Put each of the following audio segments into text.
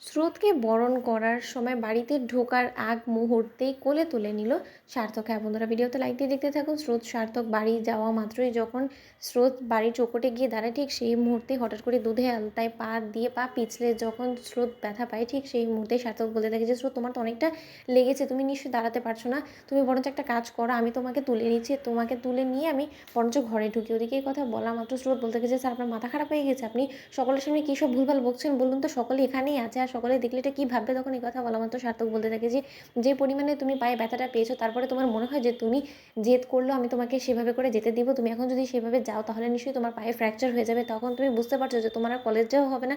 স্রোতকে বরণ করার সময় বাড়িতে ঢোকার আগ মুহূর্তেই কোলে তুলে নিল সার্থক। হ্যাঁ বন্ধুরা, ভিডিওতে লাইক দিয়ে দেখতে থাকুন। স্রোত সার্থক বাড়ি যাওয়া মাত্রই যখন স্রোত বাড়ির চৌকটে গিয়ে দাঁড়ায়, ঠিক সেই মুহূর্তে হঠাৎ করে দুধে আলতায় পা পিছলে যখন স্রোত ব্যথা পায়, ঠিক সেই মুহূর্তে সার্থক বলতে থাকে যে স্রোত, তোমার তো অনেকটা লেগেছে, তুমি নিশ্চয়ই দাঁড়াতে পারছো না, তুমি বরঞ্চ একটা কাজ করো, আমি তোমাকে তুলে নিচ্ছি, তোমাকে তুলে নিয়ে আমি বরঞ্চ ঘরে ঢুকি। ওদিকে এই কথা বলা মাত্র স্রোত বলতে থাকে যে স্যার, আপনার মাথা খারাপ হয়ে গেছে, আপনি সকলের সামনে কী সব ভুলভাল বকছেন বলুন তো, সকলে এখানেই আছে আর সকলে দেখলে এটা কী ভাববে। তখন এই কথা বলা মাত্র সার্থক বলতে থাকে যে যে পরিমাণে তুমি পায়ে ব্যথাটা পেয়েছো, তারপরে তোমার মনে হয় যে তুমি জেদ করলেও আমি তোমাকে সেভাবে করে যেতে দিব, তুমি এখন যদি সেভাবে যাও তাহলে নিশ্চয়ই তোমার পায়ে ফ্র্যাকচার হয়ে যাবে, তখন তুমি বুঝতে পারছো যে তোমার আর কলেজ যাওয়া হবে না,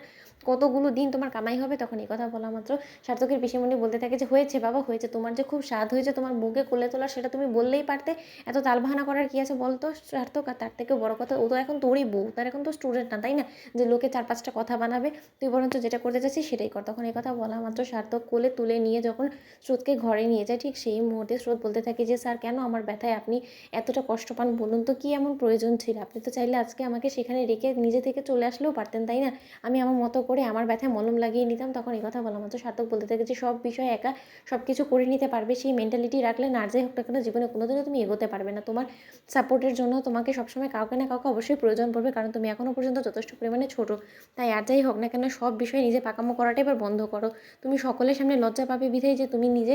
কতগুলো দিন তোমার কামাই হবে। তখন এই কথা বলা মাত্র সার্থকের পিসিমণি বলতে থাকে যে হয়েছে বাবা হয়েছে, তোমার যে খুব স্বাদ হয়েছে তোমার বউকে কোলে তোলা, সেটা তুমি বললেই পারতে, এত তালবাহানা করার কী আছে বলতো সার্থক। আর তার থেকেও বড় কথা, ও তো এখন তোরই বউ, তার এখন তো স্টুডেন্ট না, তাই না, যে লোকে 4-5টা কথা বানাবে, তুই বরঞ্চ যেটা করতে চাচ্ছিস সেটাই কর। তখন এই কথা বলা মাত্র সার্থক কোলে তুলে নিয়ে যখন স্রোতকে ঘরে নিয়ে যায়, ঠিক সেই মুহূর্তে স্রোত বলতে থাকে যে স্যার, কেন আমার ব্যথায় আপনি এতটা কষ্ট পান বলুন তো, কী এমন প্রয়োজন ছিল, আপনি তো চাইলে আজকে আমাকে সেখানে রেখে নিজে থেকে চলে আসলেও পারতেন, তাই না, আমি আমার মতো করে আমার ব্যথায় মলম লাগিয়ে নিতাম। তখন এই কথা বলা মাত্র সার্থক বলতে থাকে যে সব বিষয় একা সব কিছু করে নিতে পারবে সেই মেন্টালিটি রাখলে না যাই হোক না কেন জীবনে কোনোদিনও তুমি এগোতে পারবে না। তোমার সাপোর্টের জন্য তোমাকে সবসময় কাউকে না কাউকে অবশ্যই প্রয়োজন পড়বে, কারণ তুমি এখনও পর্যন্ত যথেষ্ট পরিমাণে ছোটো। তাই আর যাই হোক না কেন সব বিষয়ে নিজে পাকামো করাটা এবার বন্ধ করো। তুমি সকলের সামনে লজ্জা পাবে বিধায় যে তুমি নিজে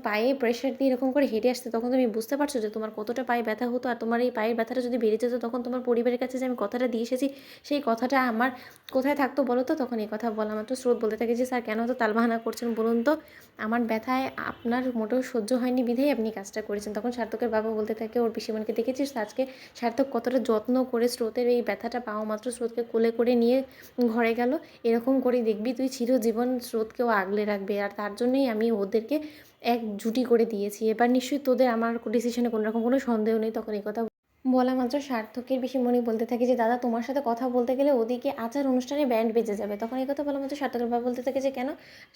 পায়ে প্রেশার দিয়ে এরকম করে হেঁটে আসতে, তখন তুমি বুঝতে পারছো যে তোমার কতটা পায়ে ব্যথা হতো। আর তোমার এই পায়ের ব্যথাটা যদি বেড়ে যেত, তখন তোমার পরিবারের কাছে যে আমি কথাটা দিয়ে এসেছি, সেই কথাটা আমার কোথায় থাকতো বলো তো। তখন এই কথা বলা মাত্র স্রোত বলতে থাকে যে স্যার, কেন তো তালবাহানা করছেন বলুন তো, আমার ব্যথায় আপনার মোটেও সহ্য হয়নি বিধায় আপনি কাজটা করেছেন। তখন সার্থকের বাবা বলতে থাকে ওর পিসিমণিকে, দেখেছিস আজকে সার্থক কতটা যত্ন করে স্রোতের এই ব্যথাটা পাওয়া মাত্র স্রোতকে কোলে করে নিয়ে ঘরে গেল। এরকম করে দেখবি তুই চিরজীবন স্রোতকেও আগলে রাখবে, আর তার জন্যই আমি ওদেরকে এক জুটি করে দিয়েছি। এবার নিশ্চয়ই তোদের আমার ডিসিশনে কোনো রকম কোনো সন্দেহ নেই। তখন এই কথা বলা মাত্র সার্থকের পিসিমণি বলতে থাকে যে দাদা, তোমার সাথে কথা বলতে গেলে ওদিকে আচার অনুষ্ঠানে ব্যান্ড বেজে যাবে। তখন এই কথা বলা মাত্র সার্থকের বাবা বলতে থাকে যে কেন।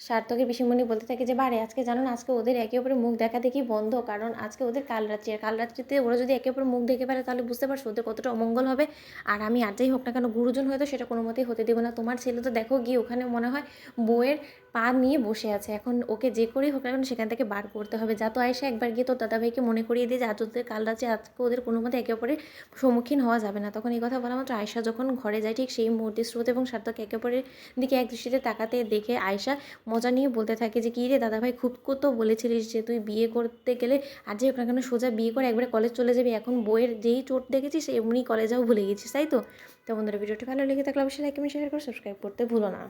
সার্থকের পিসিমণি বলতে থাকে যে বারে, আজকে জানো না, আজকে ওদের একে অপরের মুখ দেখা দেখি বন্ধ, কারণ আজকে ওদের কাল রাত্রি, আর কাল রাত্রিতে ওরা যদি একে অপরের মুখ দেখে ফেলে তাহলে বুঝতে পারছো ওদের কতটা অমঙ্গল হবে। আর আমি আর যাই হোক না কেন গুরুজন হয়তো সেটা কোনো মতেই হতে দেবো না। তোমার ছেলে তো দেখো গিয়ে ওখানে মনে হয় বউয়ের পা নিয়ে বসে আছে, এখন ওকে যে করেই হোক এখন সেখান থেকে বার করতে হবে। যা তো আয়সা একবার গিয়ে তোর দাদাভাইকে মনে করিয়ে দিয়ে যে আজ ওদের কাল রাত্রে আজকে ওদের কোনো মতে একে অপরের সম্মুখীন হওয়া যাবে না। তখন এই কথা বলা মাত্র আয়শা যখন ঘরে যায়, ঠিক সেই মুহূর্তে স্রোত এবং সার্থক একে অপরের দিকে এক দৃষ্টিতে তাকাতে দেখে আয়শা মজা নিয়ে বলতে থাকে যে কী রে দাদাভাই, খুব তো বলেছিলিস যে তুই বিয়ে করতে গেলে আর যে হোক না কেন সোজা বিয়ে করে একবারে কলেজ চলে যাবি, এখন বইয়ের যেই চোট দেখেছিস এমনি কলেজেও ভুলে গেছিস, তাই তো। তো বন্ধুরা, ভিডিওটি ভালো লেগে থাকলে অবশ্যই লাইক এবং শেয়ার করে সাবস্ক্রাইব করতে ভুলো না।